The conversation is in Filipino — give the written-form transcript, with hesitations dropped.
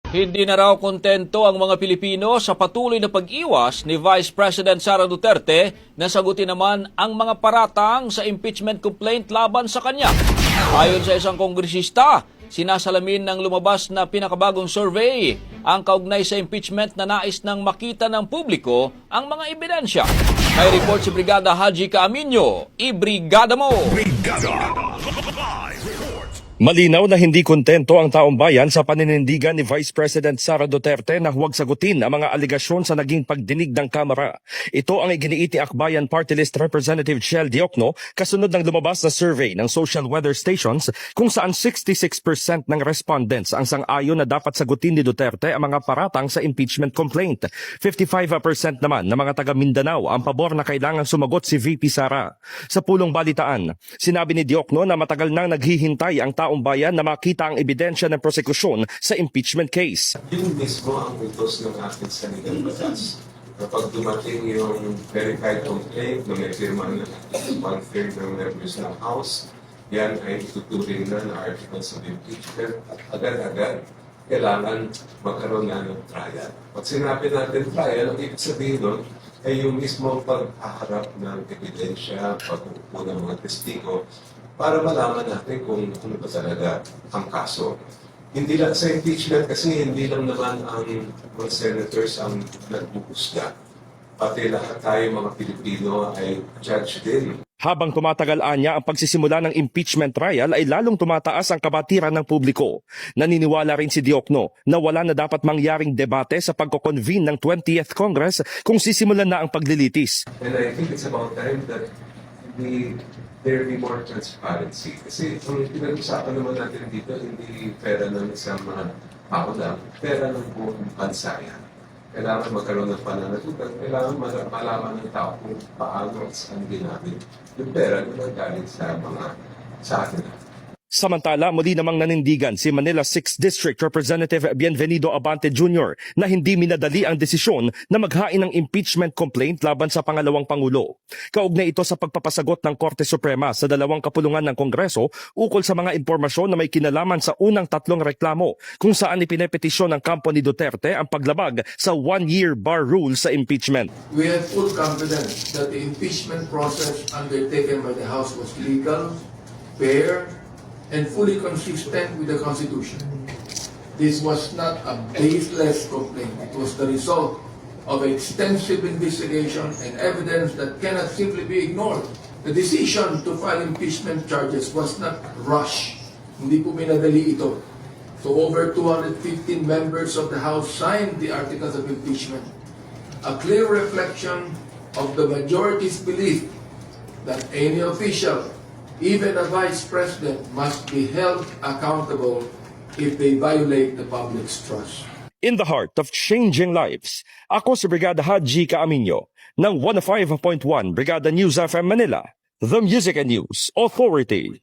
Hindi na raw kontento ang mga Pilipino sa patuloy na pag-iwas ni Vice President Sara Duterte na sagutin naman ang mga paratang sa impeachment complaint laban sa kanya. Ayon sa isang kongresista, sinasalamin ng lumabas na pinakabagong survey ang kaugnay sa impeachment na nais nang makita ng publiko ang mga ebidensya. May report si Brigada Haji Caaminio. Ibrigada mo! Brigada Live Report. Malinaw na hindi kontento ang taong bayan sa paninindigan ni Vice President Sara Duterte na huwag sagutin ang mga aligasyon sa naging pagdinig ng Kamara. Ito ang iginiit ni Akbayan Party List Representative Shell Diokno kasunod ng lumabas na survey ng social weather stations kung saan 66% ng respondents ang sang-ayon na dapat sagutin ni Duterte ang mga paratang sa impeachment complaint. 55% naman ng mga taga Mindanao ang pabor na kailangan sumagot si VP Sara. Sa pulong balitaan, sinabi ni Diokno na matagal nang naghihintay ang taong bayan na makita ang ebidensya ng prosekusyon sa impeachment case. Yun mismo ang utos ng ating saligang batas. Kapag dumating yung verified complaint na may firma ng one-third ng members ng House, yan ay ituturing na articles of impeachment at agad-agad kailangan magkaroon na ng trial. Pag sinabi natin trial, ang ibig sabihin nun ay yung mismo paghaharap ng ebidensya, pag-upo ng mga testigo, para malaman natin kung ano ba talaga ang kaso. Hindi lang sa impeachment kasi hindi lang naman ang mga senators ang nagbuhusga. Pati lahat tayo mga Pilipino ay judge din. Habang tumatagal anya ang pagsisimula ng impeachment trial ay lalong tumataas ang kabatiran ng publiko. Naniniwala rin si Diokno na wala na dapat mangyaring debate sa pagko-convene ng 20th Congress kung sisimulan na ang paglilitis. And I think it's about time that there be more transparency. Kasi ang pinag-usapan naman natin dito, hindi pera ng isang mga tao lang, pera ng buong bansa yan. Kailangan magkaroon ng pananagutan, kailangan malaman ng tao kung paano at saan ginamit yung pera na nanggaling sa atin. Samantala, muli namang nanindigan si Manila 6th District Representative Bienvenido Abante Jr. na hindi minadali ang desisyon na maghain ng impeachment complaint laban sa pangalawang Pangulo. Kaugnay ito sa pagpapasagot ng Korte Suprema sa dalawang kapulungan ng Kongreso ukol sa mga impormasyon na may kinalaman sa unang tatlong reklamo kung saan ipinepetisyon ng kampo ni Duterte ang paglabag sa one-year bar rule sa impeachment. We have full confidence that the impeachment process undertaken by the House was legal, fair, and fully consistent with the Constitution. This was not a baseless complaint. It was the result of extensive investigation and evidence that cannot simply be ignored. The decision to file impeachment charges was not rushed. Hindi po minadali ito. So over 215 members of the House signed the articles of impeachment. A clear reflection of the majority's belief that any official, even a vice president, must be held accountable if they violate the public's trust. In the heart of changing lives, ako si Brigada Haji Caaminio ng 105.1 Brigada News FM Manila, the Music and News Authority.